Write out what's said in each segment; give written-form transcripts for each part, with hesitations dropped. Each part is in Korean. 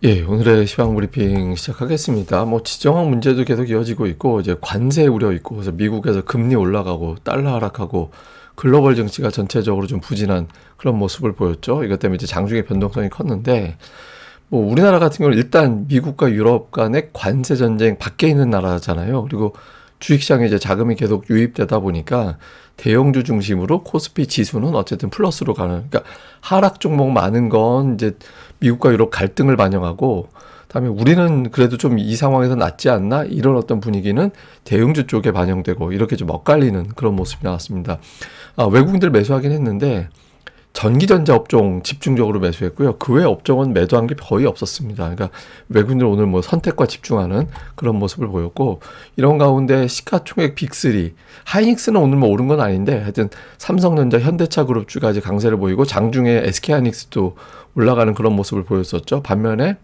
예, 오늘의 시황 브리핑 시작하겠습니다. 뭐 지정학 문제도 계속 이어지고 있고 이제 관세 우려 있고 그래서 미국에서 금리 올라가고 달러 하락하고 글로벌 증시가 전체적으로 좀 부진한 그런 모습을 보였죠. 이것 때문에 이제 장중의 변동성이 컸는데 뭐 우리나라 같은 경우는 일단 미국과 유럽 간의 관세 전쟁 밖에 있는 나라잖아요. 그리고 주식시장에 이제 자금이 계속 유입되다 보니까 대형주 중심으로 코스피 지수는 어쨌든 플러스로 가는, 그러니까 하락 종목 많은 건 이제 미국과 유럽 갈등을 반영하고, 다음에 우리는 그래도 좀 이 상황에서 낫지 않나 이런 어떤 분위기는 대형주 쪽에 반영되고 이렇게 좀 엇갈리는 그런 모습이 나왔습니다. 외국인들 매수하긴 했는데 전기전자 업종 집중적으로 매수했고요. 그 외 업종은 매도한 게 거의 없었습니다. 그러니까 외국인들 오늘 뭐 선택과 집중하는 그런 모습을 보였고, 이런 가운데 시가총액 빅3, 하이닉스는 오늘 뭐 오른 건 아닌데 하여튼 삼성전자, 현대차 그룹주가 이제 강세를 보이고 장중에 SK하이닉스도 올라가는 그런 모습을 보였었죠. 반면에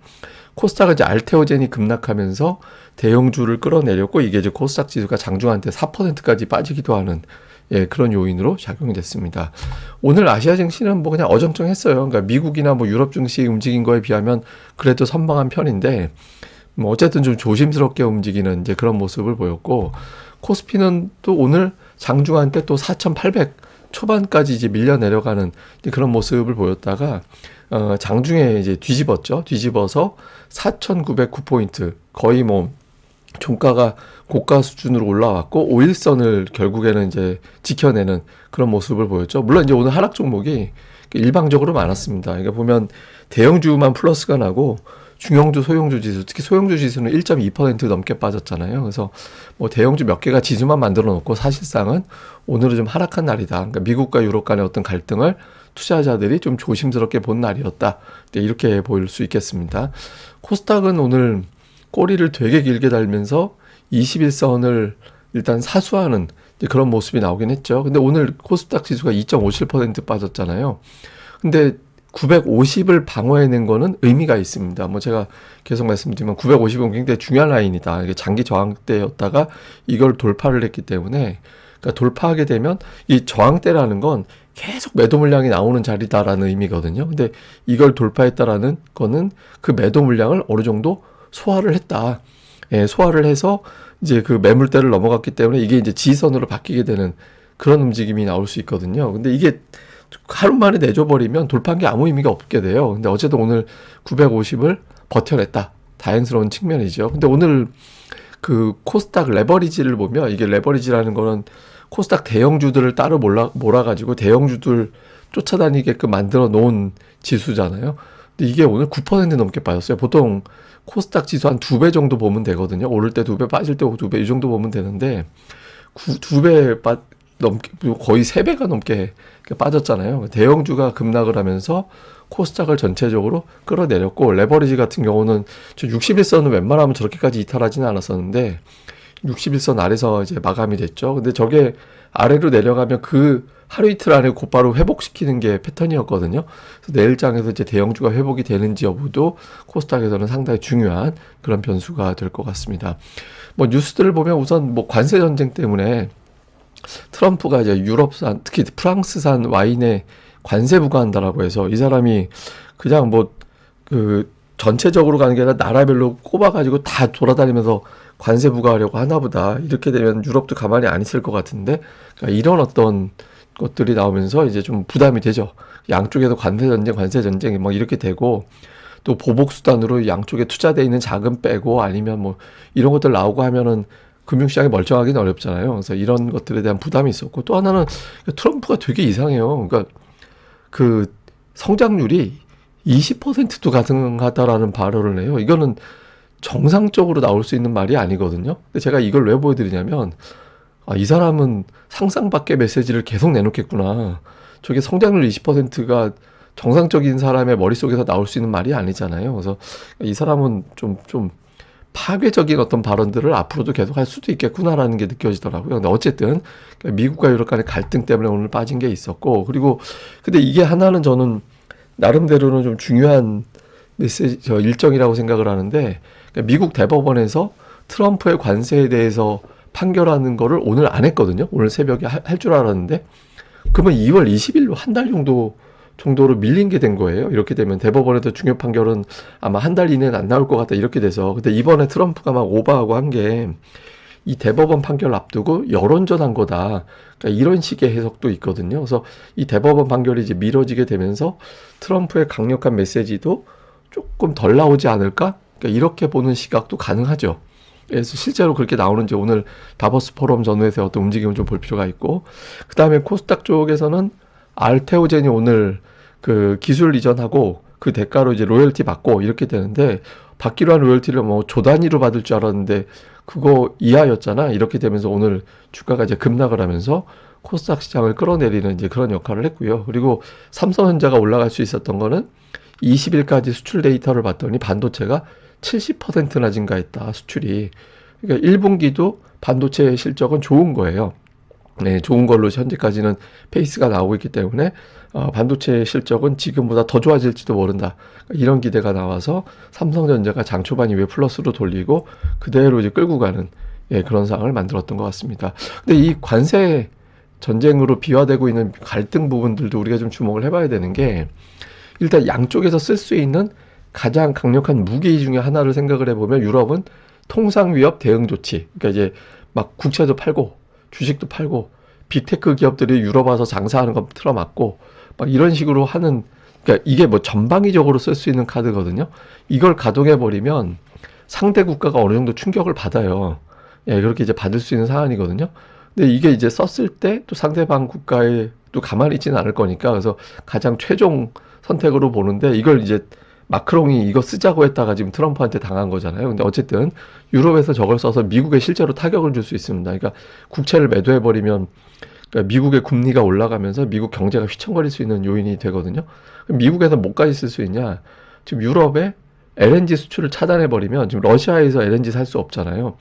코스닥은 이제 알테오젠이 급락하면서 대형주를 끌어내렸고, 이게 이제 코스닥 지수가 장중한테 4%까지 빠지기도 하는, 예, 그런 요인으로 작용이 됐습니다. 오늘 아시아 증시는 뭐 그냥 어정쩡했어요. 그러니까 미국이나 뭐 유럽 증시 움직인 거에 비하면 그래도 선방한 편인데, 뭐 어쨌든 좀 조심스럽게 움직이는 이제 그런 모습을 보였고, 코스피는 또 오늘 장중한테 또 4,800 초반까지 이제 밀려 내려가는 그런 모습을 보였다가 장중에 이제 뒤집었죠. 뒤집어서 4,909포인트, 거의 뭐 종가가 고가 수준으로 올라왔고 5일선을 결국에는 이제 지켜내는 그런 모습을 보였죠. 물론 이제 오늘 하락 종목이 일방적으로 많았습니다. 그러니까 보면 대형주만 플러스가 나고 중형주, 소형주 지수, 특히 소형주 지수는 1.2% 넘게 빠졌잖아요. 그래서 뭐 대형주 몇 개가 지수만 만들어 놓고 사실상은 오늘은 좀 하락한 날이다. 그러니까 미국과 유럽 간의 어떤 갈등을 투자자들이 좀 조심스럽게 본 날이었다. 이렇게 보일 수 있겠습니다. 코스닥은 오늘 꼬리를 되게 길게 달면서 21선을 일단 사수하는 그런 모습이 나오긴 했죠. 근데 오늘 코스닥 지수가 2.57% 빠졌잖아요. 근데 950을 방어해낸 거는 의미가 있습니다. 뭐 제가 계속 말씀드리면 950은 굉장히 중요한 라인이다. 이게 장기 저항대였다가 이걸 돌파를 했기 때문에, 그러니까 돌파하게 되면 이 저항대라는 건 계속 매도 물량이 나오는 자리다라는 의미거든요. 근데 이걸 돌파했다라는 거는 그 매도 물량을 어느 정도 소화를 했다. 예, 소화를 해서 이제 그 매물대를 넘어갔기 때문에 이게 이제 지지선으로 바뀌게 되는 그런 움직임이 나올 수 있거든요. 근데 이게 하루 만에 내줘버리면 돌파한 게 아무 의미가 없게 돼요. 근데 어쨌든 오늘 950을 버텨냈다. 다행스러운 측면이죠. 근데 오늘 그 코스닥 레버리지를 보면, 이게 레버리지라는 거는 코스닥 대형주들을 따로 몰아가지고 대형주들 쫓아다니게끔 만들어 놓은 지수잖아요. 근데 이게 오늘 9% 넘게 빠졌어요. 보통 코스닥 지수 한 2배 정도 보면 되거든요. 오를 때 2배, 빠질 때 2배, 이 정도 보면 되는데, 2배 넘게, 거의 3배가 넘게 빠졌잖아요. 대형주가 급락을 하면서 코스닥을 전체적으로 끌어내렸고, 레버리지 같은 경우는 저 61선은 웬만하면 저렇게까지 이탈하지는 않았었는데, 61선 아래서 이제 마감이 됐죠. 근데 저게 아래로 내려가면 그 하루 이틀 안에 곧바로 회복시키는 게 패턴이었거든요. 그래서 내일장에서 이제 대형주가 회복이 되는지 여부도 코스닥에서는 상당히 중요한 그런 변수가 될 것 같습니다. 뭐 뉴스들을 보면 우선 뭐 관세 전쟁 때문에 트럼프가 이제 유럽산, 특히 프랑스산 와인에 관세 부과한다라고 해서 이 사람이 그냥 뭐 그 전체적으로 가는 게 아니라 나라별로 꼽아가지고 다 돌아다니면서 관세 부과하려고 하나 보다. 이렇게 되면 유럽도 가만히 안 있을 것 같은데, 그러니까 이런 어떤 것들이 나오면서 이제 좀 부담이 되죠. 양쪽에서 관세 전쟁이 뭐 이렇게 되고, 또 보복 수단으로 양쪽에 투자돼 있는 자금 빼고 아니면 뭐 이런 것들 나오고 하면은 금융시장이 멀쩡하기는 어렵잖아요. 그래서 이런 것들에 대한 부담이 있었고, 또 하나는 트럼프가 되게 이상해요. 그러니까 그 성장률이 20%도 가능하다라는 발언을 해요. 이거는 정상적으로 나올 수 있는 말이 아니거든요. 근데 제가 이걸 왜 보여드리냐면, 이 사람은 상상 밖의 메시지를 계속 내놓겠구나. 저게 성장률 20%가 정상적인 사람의 머릿속에서 나올 수 있는 말이 아니잖아요. 그래서 이 사람은 좀 파괴적인 어떤 발언들을 앞으로도 계속 할 수도 있겠구나라는 게 느껴지더라고요. 근데 어쨌든 미국과 유럽 간의 갈등 때문에 오늘 빠진 게 있었고, 그리고 근데 이게 하나는 저는 나름대로는 좀 중요한 메시지, 일정이라고 생각을 하는데, 미국 대법원에서 트럼프의 관세에 대해서 판결하는 거를 오늘 안 했거든요. 오늘 새벽에 할 줄 알았는데, 그러면 2월 20일로 한 달 정도 정도로 밀린 게 된 거예요. 이렇게 되면 대법원에서 중요 판결은 아마 한 달 이내는 안 나올 것 같다 이렇게 돼서. 근데 이번에 트럼프가 막 오버하고 한 게 이 대법원 판결 앞두고 여론전한 거다. 그러니까 이런 식의 해석도 있거든요. 그래서 이 대법원 판결이 이제 미뤄지게 되면서 트럼프의 강력한 메시지도 조금 덜 나오지 않을까? 그러니까 이렇게 보는 시각도 가능하죠. 그래서 실제로 그렇게 나오는지 오늘 다보스 포럼 전후에서 어떤 움직임을 좀 볼 필요가 있고, 그 다음에 코스닥 쪽에서는 알테오젠이 오늘 그 기술 이전하고 그 대가로 이제 로열티 받고 이렇게 되는데, 받기로 한 로열티를 뭐 조 단위로 받을 줄 알았는데 그거 이하였잖아. 이렇게 되면서 오늘 주가가 이제 급락을 하면서 코스닥 시장을 끌어내리는 이제 그런 역할을 했고요. 그리고 삼성전자가 올라갈 수 있었던 거는 20일까지 수출 데이터를 봤더니 반도체가 70%나 증가했다, 수출이. 그러니까 1분기도 반도체 실적은 좋은 거예요. 네, 좋은 걸로 현재까지는 페이스가 나오고 있기 때문에 반도체 실적은 지금보다 더 좋아질지도 모른다. 이런 기대가 나와서 삼성전자가 장 초반 이후에 플러스로 돌리고 그대로 이제 끌고 가는 그런 상황을 만들었던 것 같습니다. 근데 이 관세 전쟁으로 비화되고 있는 갈등 부분들도 우리가 좀 주목을 해봐야 되는 게, 일단 양쪽에서 쓸 수 있는 가장 강력한 무기 중에 하나를 생각을 해보면 유럽은 통상위협 대응 조치. 그러니까 이제 막 국채도 팔고 주식도 팔고 빅테크 기업들이 유럽 와서 장사하는 거 틀어막고 막 이런 식으로 하는, 그러니까 이게 뭐 전방위적으로 쓸 수 있는 카드거든요. 이걸 가동해 버리면 상대 국가가 어느 정도 충격을 받아요. 그렇게 이제 받을 수 있는 사안이거든요. 근데 이게 이제 썼을 때 또 상대방 국가에 또 가만히 있지는 않을 거니까, 그래서 가장 최종 선택으로 보는데, 이걸 이제 마크롱이 이거 쓰자고 했다가 지금 트럼프한테 당한 거잖아요. 근데 어쨌든 유럽에서 저걸 써서 미국에 실제로 타격을 줄 수 있습니다. 그러니까 국채를 매도해버리면, 그러니까 미국의 금리가 올라가면서 미국 경제가 휘청거릴 수 있는 요인이 되거든요. 미국에서 뭐까지 쓸 수 있냐? 지금 유럽에 LNG 수출을 차단해버리면, 지금 러시아에서 LNG 살 수 없잖아요.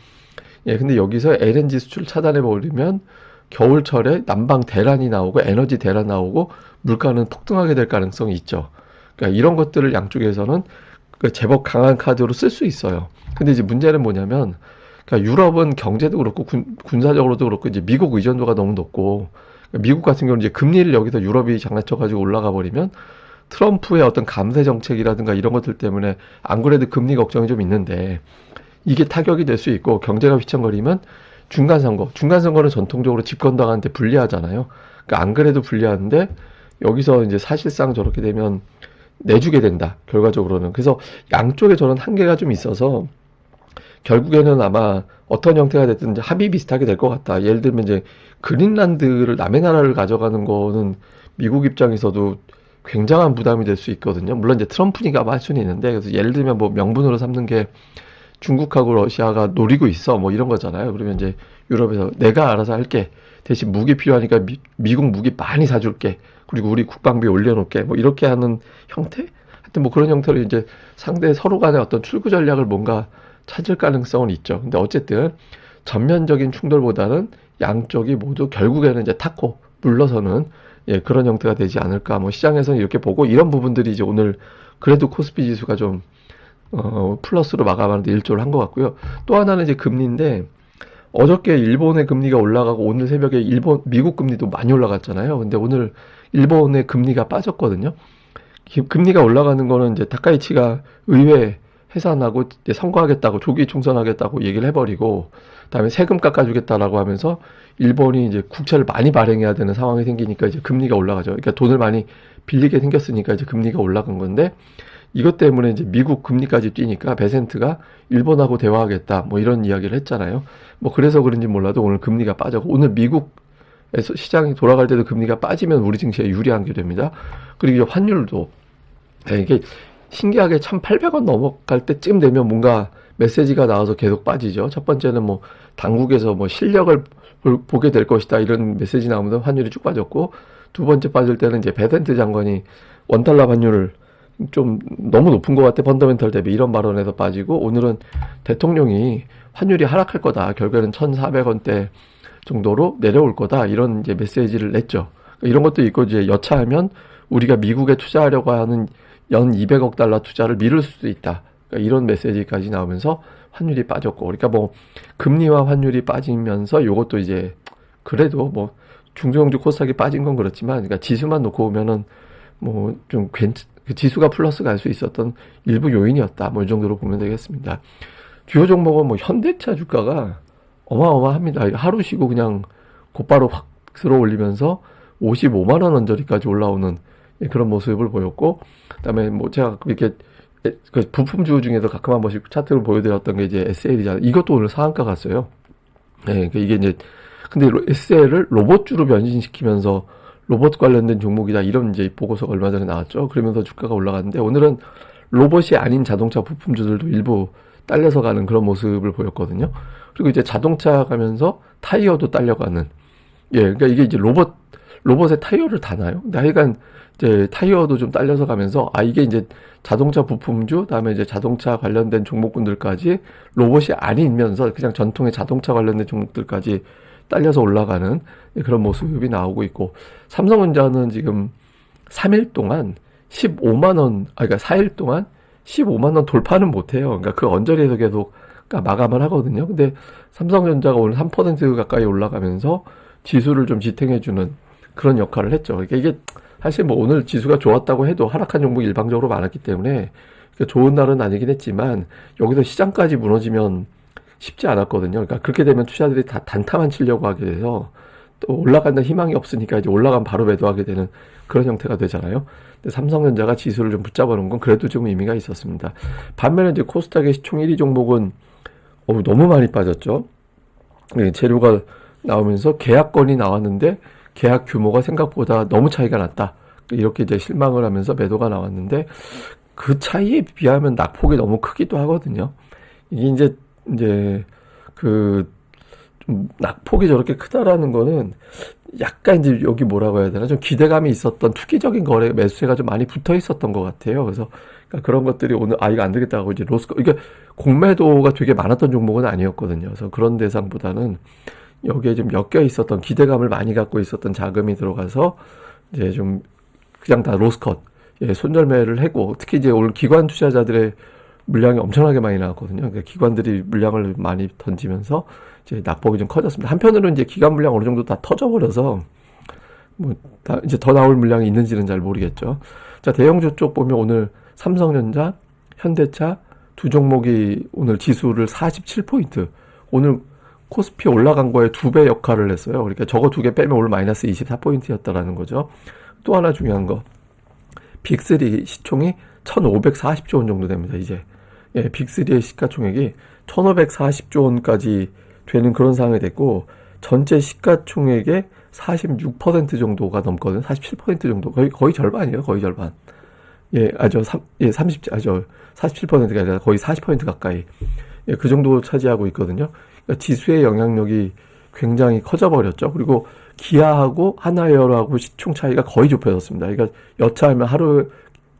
근데 여기서 LNG 수출을 차단해버리면 겨울철에 난방 대란이 나오고 에너지 대란 나오고 물가는 폭등하게 될 가능성이 있죠. 그러니까 이런 것들을 양쪽에서는 제법 강한 카드로 쓸 수 있어요. 근데 이제 문제는 뭐냐면, 그러니까 유럽은 경제도 그렇고 군사적으로도 그렇고 이제 미국 의존도가 너무 높고, 그러니까 미국 같은 경우는 이제 금리를 여기서 유럽이 장난쳐가지고 올라가 버리면 트럼프의 어떤 감세 정책이라든가 이런 것들 때문에 안 그래도 금리 걱정이 좀 있는데 이게 타격이 될 수 있고, 경제가 휘청거리면 중간선거는 전통적으로 집권당한테 불리하잖아요. 그러니까 안 그래도 불리한데 여기서 이제 사실상 저렇게 되면 내주게 된다, 결과적으로는. 그래서 양쪽에 저런 한계가 좀 있어서 결국에는 아마 어떤 형태가 됐든 이제 합의 비슷하게 될 것 같다. 예를 들면 이제 그린란드를 남의 나라를 가져가는 거는 미국 입장에서도 굉장한 부담이 될 수 있거든요. 물론 이제 트럼프니까 할 수는 있는데, 그래서 예를 들면 뭐 명분으로 삼는 게 중국하고 러시아가 노리고 있어, 뭐 이런 거잖아요. 그러면 이제 유럽에서 내가 알아서 할게, 대신 무기 필요하니까 미국 무기 많이 사줄게, 그리고 우리 국방비 올려놓게, 뭐 이렇게 하는 형태? 하여튼 뭐 그런 형태로 이제 상대 서로 간의 어떤 출구 전략을 뭔가 찾을 가능성은 있죠. 근데 어쨌든 전면적인 충돌보다는 양쪽이 모두 결국에는 이제 탁고 물러서는 그런 형태가 되지 않을까. 뭐 시장에서는 이렇게 보고, 이런 부분들이 이제 오늘 그래도 코스피 지수가 좀 플러스로 마감하는데 일조를 한 것 같고요. 또 하나는 이제 금리인데, 어저께 일본의 금리가 올라가고 오늘 새벽에 미국 금리도 많이 올라갔잖아요. 근데 오늘 일본의 금리가 빠졌거든요. 금리가 올라가는 거는 이제 다카이치가 의회 해산하고 이제 선거하겠다고, 조기 총선하겠다고 얘기를 해버리고, 그다음에 세금 깎아주겠다라고 하면서 일본이 이제 국채를 많이 발행해야 되는 상황이 생기니까 이제 금리가 올라가죠. 그러니까 돈을 많이 빌리게 생겼으니까 이제 금리가 올라간 건데, 이것 때문에 이제 미국 금리까지 뛰니까 베센트가 일본하고 대화하겠다, 뭐 이런 이야기를 했잖아요. 뭐 그래서 그런지 몰라도 오늘 금리가 빠졌고, 오늘 미국에서 시장이 돌아갈 때도 금리가 빠지면 우리 증시에 유리한 게 됩니다. 그리고 환율도 이게 신기하게 1,800원 넘어갈 때쯤 되면 뭔가 메시지가 나와서 계속 빠지죠. 첫 번째는 뭐 당국에서 뭐 실력을 보게 될 것이다, 이런 메시지 나오면서 환율이 쭉 빠졌고, 두 번째 빠질 때는 이제 베센트 장관이 원달러 환율을 좀 너무 높은 것 같아, 펀더멘털 대비, 이런 발언에서 빠지고, 오늘은 대통령이 환율이 하락할 거다, 결국에는 1,400원대 정도로 내려올 거다, 이런 이제 메시지를 냈죠. 이런 것도 있고, 이제 여차하면 우리가 미국에 투자하려고 하는 연 200억 달러 투자를 미룰 수도 있다, 그러니까 이런 메시지까지 나오면서 환율이 빠졌고, 그러니까 뭐 금리와 환율이 빠지면서 요것도 이제 그래도 뭐 중소형주 코스닥이 빠진 건 그렇지만, 그러니까 지수만 놓고 보면은 뭐 좀 지수가 플러스 갈 수 있었던 일부 요인이었다. 뭐 이 정도로 보면 되겠습니다. 주요 종목은 뭐 현대차 주가가 어마어마합니다. 하루 쉬고 그냥 곧바로 확 들어 올리면서 55만 원 언저리까지 올라오는 그런 모습을 보였고, 그다음에 뭐 제가 이렇게 그 부품주 중에서 가끔 한 번씩 차트를 보여드렸던 게 이제 SL이잖아요. 이것도 오늘 상한가 갔어요. 네, 이게 이제 근데 SL을 로봇주로 변신시키면서 로봇 관련된 종목이다 이런 이제 보고서가 얼마 전에 나왔죠. 그러면서 주가가 올라갔는데 오늘은 로봇이 아닌 자동차 부품주들도 일부 딸려서 가는 그런 모습을 보였거든요. 그리고 이제 자동차 가면서 타이어도 딸려가는. 예, 그러니까 이게 이제 로봇의 타이어를 다나요? 근데 하여간 이제 타이어도 좀 딸려서 가면서 이게 이제 자동차 부품주, 다음에 이제 자동차 관련된 종목군들까지 로봇이 아니면서 그냥 전통의 자동차 관련된 종목들까지 딸려서 올라가는 그런 모습이 나오고 있고, 삼성전자는 지금 3일 동안 15만 원, 그러니까 4일 동안 15만 원 돌파는 못해요. 그러니까 그 언저리에서 계속 마감을 하거든요. 근데 삼성전자가 오늘 3% 가까이 올라가면서 지수를 좀 지탱해주는 그런 역할을 했죠. 그러니까 이게 사실 뭐 오늘 지수가 좋았다고 해도 하락한 종목이 일방적으로 많았기 때문에 좋은 날은 아니긴 했지만 여기서 시장까지 무너지면 쉽지 않았거든요. 그러니까 그렇게 되면 투자들이 다 단타만 치려고 하게 돼서 또 올라간다 희망이 없으니까 이제 올라가면 바로 매도하게 되는 그런 형태가 되잖아요. 근데 삼성전자가 지수를 좀 붙잡아 놓은 건 그래도 좀 의미가 있었습니다. 반면에 이제 코스닥의 시총 1위 종목은 너무 많이 빠졌죠. 재료가 나오면서 계약건이 나왔는데 계약 규모가 생각보다 너무 차이가 났다. 이렇게 이제 실망을 하면서 매도가 나왔는데 그 차이에 비하면 낙폭이 너무 크기도 하거든요. 이게 이제 좀 낙폭이 저렇게 크다라는 거는 약간 이제 여기 뭐라고 해야 되나 좀 기대감이 있었던 투기적인 거래 매수세가 좀 많이 붙어 있었던 것 같아요. 그래서 그러니까 그런 것들이 오늘 이거 안 되겠다 하고 이제 이게 공매도가 되게 많았던 종목은 아니었거든요. 그래서 그런 대상보다는 여기에 좀 엮여 있었던 기대감을 많이 갖고 있었던 자금이 들어가서 이제 좀 그냥 다 로스컷, 손절매를 하고, 특히 이제 오늘 기관 투자자들의 물량이 엄청나게 많이 나왔거든요. 그러니까 기관들이 물량을 많이 던지면서 이제 낙폭이 좀 커졌습니다. 한편으로는 이제 기관 물량 어느 정도 다 터져버려서 이제 더 나올 물량이 있는지는 잘 모르겠죠. 자, 대형주 쪽 보면 오늘 삼성전자, 현대차 두 종목이 오늘 지수를 47포인트, 오늘 코스피 올라간 거에 2배 역할을 했어요. 그러니까 저거 2개 빼면 오늘 마이너스 24포인트였다라는 거죠. 또 하나 중요한 거, 빅3 시총이 1540조 원 정도 됩니다, 이제. 빅3의 시가총액이 1540조 원까지 되는 그런 상황이 됐고, 전체 시가총액의 46% 정도가 넘거든요. 47% 정도. 거의 절반이에요, 거의 절반. 47%가 아니라 거의 40% 가까이. 그 정도 차지하고 있거든요. 그러니까 지수의 영향력이 굉장히 커져버렸죠. 그리고 기아하고 하나이어로하고 시총 차이가 거의 좁혀졌습니다. 그러니까 여차하면 하루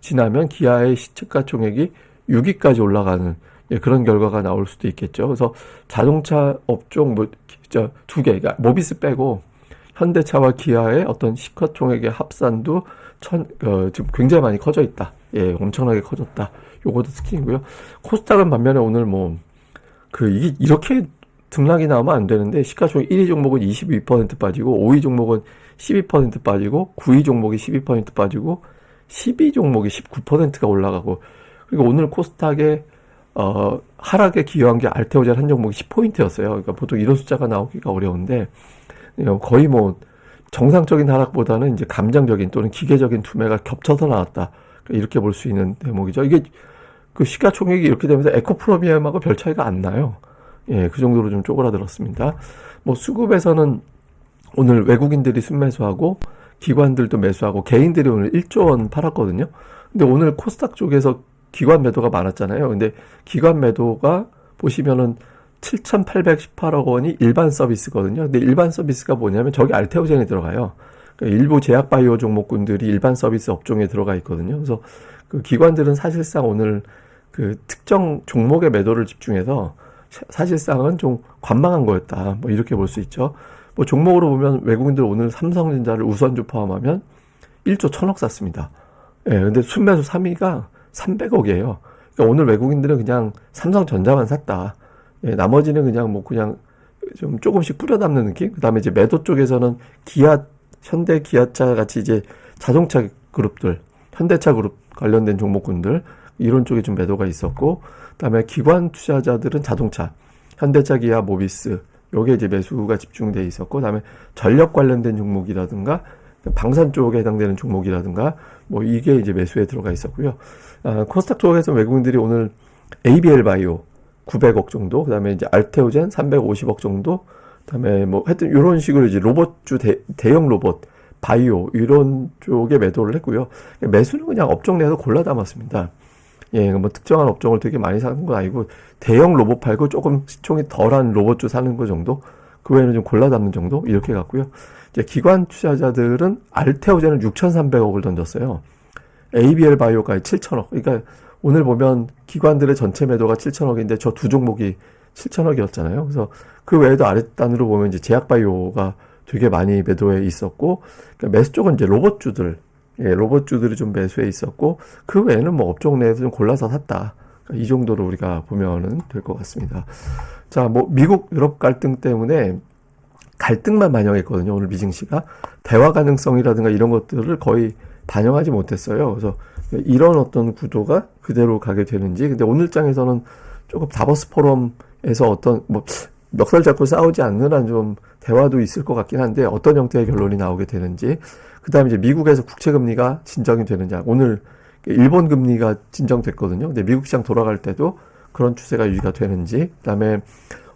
지나면 기아의 시가총액이 6위까지 올라가는 그런 결과가 나올 수도 있겠죠. 그래서 자동차 업종 두 개, 그러니까 모비스 빼고 현대차와 기아의 어떤 시가총액의 합산도 지금 굉장히 많이 커져 있다. 엄청나게 커졌다. 요것도 특징이고요. 코스닥은 반면에 오늘 이게 이렇게 등락이 나오면 안 되는데, 시가총액 1위 종목은 22% 빠지고, 5위 종목은 12% 빠지고, 9위 종목이 12% 빠지고, 10위 종목이 19%가 올라가고, 그리고 오늘 코스닥의 하락에 기여한 게 알테오젠 한 종목이 10포인트였어요. 그러니까 보통 이런 숫자가 나오기가 어려운데, 거의 정상적인 하락보다는 이제 감정적인 또는 기계적인 투매가 겹쳐서 나왔다. 이렇게 볼 수 있는 대목이죠. 이게 그 시가총액이 이렇게 되면서 에코프로미엄하고 별 차이가 안 나요. 그 정도로 좀 쪼그라들었습니다. 수급에서는 오늘 외국인들이 순매수하고 기관들도 매수하고 개인들이 오늘 1조 원 팔았거든요. 근데 오늘 코스닥 쪽에서 기관 매도가 많았잖아요. 근데 기관 매도가 보시면은 7,818억 원이 일반 서비스거든요. 근데 일반 서비스가 뭐냐면 저기 알테오젠이 들어가요. 그러니까 일부 제약바이오 종목군들이 일반 서비스 업종에 들어가 있거든요. 그래서 그 기관들은 사실상 오늘 그 특정 종목의 매도를 집중해서 사실상은 좀 관망한 거였다. 이렇게 볼 수 있죠. 종목으로 보면 외국인들 오늘 삼성전자를 우선주 포함하면 1조 1,000억 샀습니다. 근데 순매수 3위가 300억이에요. 그러니까 오늘 외국인들은 그냥 삼성전자만 샀다. 나머지는 그냥 좀 조금씩 뿌려 담는 느낌? 그 다음에 이제 매도 쪽에서는 현대 기아차 같이 이제 자동차 그룹들, 현대차 그룹 관련된 종목군들 이런 쪽에 좀 매도가 있었고, 그다음에 기관 투자자들은 자동차, 현대차, 기아, 모비스 요게 이제 매수가 집중돼 있었고, 그다음에 전력 관련된 종목이라든가 방산 쪽에 해당되는 종목이라든가 뭐 이게 이제 매수에 들어가 있었고요. 코스닥 쪽에서 외국인들이 오늘 ABL 바이오 900억 정도, 그다음에 이제 알테오젠 350억 정도, 그다음에 뭐 하여튼 이런 식으로 이제 로봇주 대형 로봇 바이오 이런 쪽에 매도를 했고요. 매수는 그냥 업종 내에서 골라 담았습니다. 예, 뭐 특정한 업종을 되게 많이 사는 건 아니고 대형 로봇 팔고 조금 시총이 덜한 로봇주 사는 거 정도, 그 외에는 좀 골라 담는 정도 이렇게 갔고요. 이제 기관 투자자들은 알테오젠을 6,300억을 던졌어요. ABL 바이오가 7,000억. 그러니까 오늘 보면 기관들의 전체 매도가 7,000억인데 저 두 종목이 7,000억이었잖아요. 그래서 그 외에도 아랫단으로 보면 이제 제약바이오가 되게 많이 매도에 있었고, 그러니까 매수 쪽은 이제 로봇주들, 예, 로봇주들이 좀 매수에 있었고, 그 외에는 뭐 업종 내에서 좀 골라서 샀다. 그러니까 이 정도로 우리가 보면은 될 것 같습니다. 자, 뭐 미국 유럽 갈등 때문에 갈등만 반영했거든요. 오늘 미증시가 대화 가능성이라든가 이런 것들을 거의 반영하지 못했어요. 그래서 이런 어떤 구도가 그대로 가게 되는지. 근데 오늘 장에서는 조금 다보스 포럼에서 어떤 뭐 멱살 잡고 싸우지 않는 한 좀 대화도 있을 것 같긴 한데 어떤 형태의 결론이 나오게 되는지. 그다음에 이제 미국에서 국채 금리가 진정이 되는지. 오늘 일본 금리가 진정됐거든요. 근데 미국 시장 돌아갈 때도 그런 추세가 유지가 되는지. 그다음에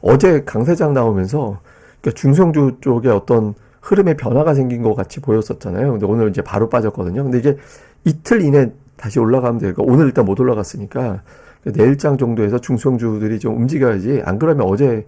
어제 강세장 나오면서 그러니까 중성주 쪽에 어떤 흐름의 변화가 생긴 것 같이 보였었잖아요. 근데 오늘 이제 바로 빠졌거든요. 근데 이게 이틀 이내 다시 올라가면 되니까 오늘 일단 못 올라갔으니까 내일장 정도에서 중성주들이 좀 움직여야지. 안 그러면 어제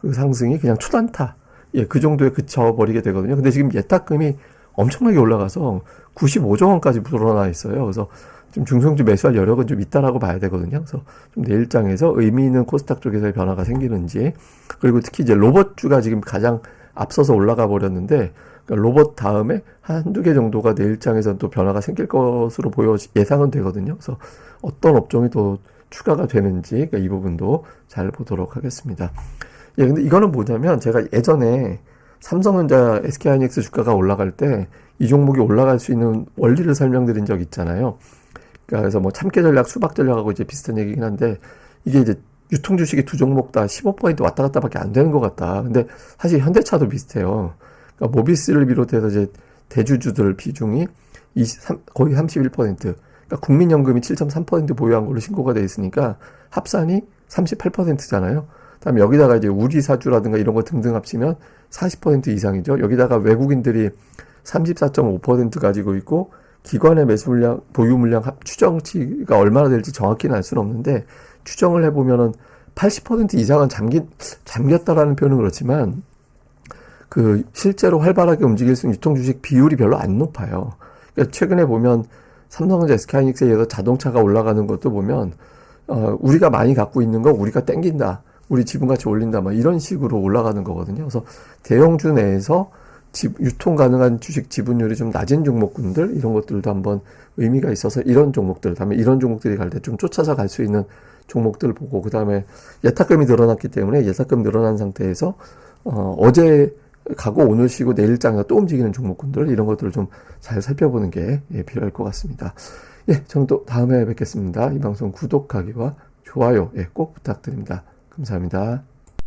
그 상승이 그냥 초단타, 예, 그 정도에 그쳐버리게 되거든요. 근데 지금 예탁금이 엄청나게 올라가서 95조 원까지 불어나 있어요. 그래서 좀 중성주 매수할 여력은 좀 있다라고 봐야 되거든요. 그래서 좀 내일장에서 의미 있는 코스닥 쪽에서의 변화가 생기는지, 그리고 특히 이제 로봇주가 지금 가장 앞서서 올라가 버렸는데, 그러니까 로봇 다음에 한두 개 정도가 내일장에서 또 변화가 생길 것으로 예상은 되거든요. 그래서 어떤 업종이 또 추가가 되는지, 그러니까 이 부분도 잘 보도록 하겠습니다. 예, 근데 이거는 뭐냐면 제가 예전에 삼성전자, SK하이닉스 주가가 올라갈 때 이 종목이 올라갈 수 있는 원리를 설명드린 적 있잖아요. 그러니까 그래서 뭐 참깨 전략, 수박 전략하고 이제 비슷한 얘기긴 한데, 이게 이제 유통 주식이 두 종목 다 15% 왔다 갔다밖에 안 되는 것 같다. 근데 사실 현대차도 비슷해요. 그러니까 모비스를 비롯해서 이제 대주주들 비중이 거의 31%. 그러니까 국민연금이 7.3% 보유한 걸로 신고가 돼 있으니까 합산이 38%잖아요. 다음에 여기다가 이제 우리사주라든가 이런 거 등등 합치면 40% 이상이죠. 여기다가 외국인들이 34.5% 가지고 있고, 기관의 매수 물량, 보유 물량 추정치가 얼마나 될지 정확히는 알 수는 없는데, 추정을 해보면은 80% 이상은 잠겼다라는 표현은 그렇지만, 그 실제로 활발하게 움직일 수 있는 유통 주식 비율이 별로 안 높아요. 그러니까 최근에 보면 삼성전자, SK하이닉스에 의해서 자동차가 올라가는 것도 보면, 우리가 많이 갖고 있는 거 우리가 땡긴다, 우리 지분가치 올린다, 막 이런 식으로 올라가는 거거든요. 그래서 대형주 내에서 유통 가능한 주식 지분율이 좀 낮은 종목군들, 이런 것들도 한번 의미가 있어서 이런 종목들, 다음에 이런 종목들이 갈 때 좀 쫓아서 갈 수 있는 종목들을 보고, 그 다음에 예탁금이 늘어났기 때문에 예탁금 늘어난 상태에서 어제 가고 오늘 쉬고 내일장에 또 움직이는 종목군들, 이런 것들을 좀 잘 살펴보는 게 필요할 것 같습니다. 예, 저는 또 다음에 뵙겠습니다. 이 방송 구독하기와 좋아요, 꼭 부탁드립니다. 감사합니다.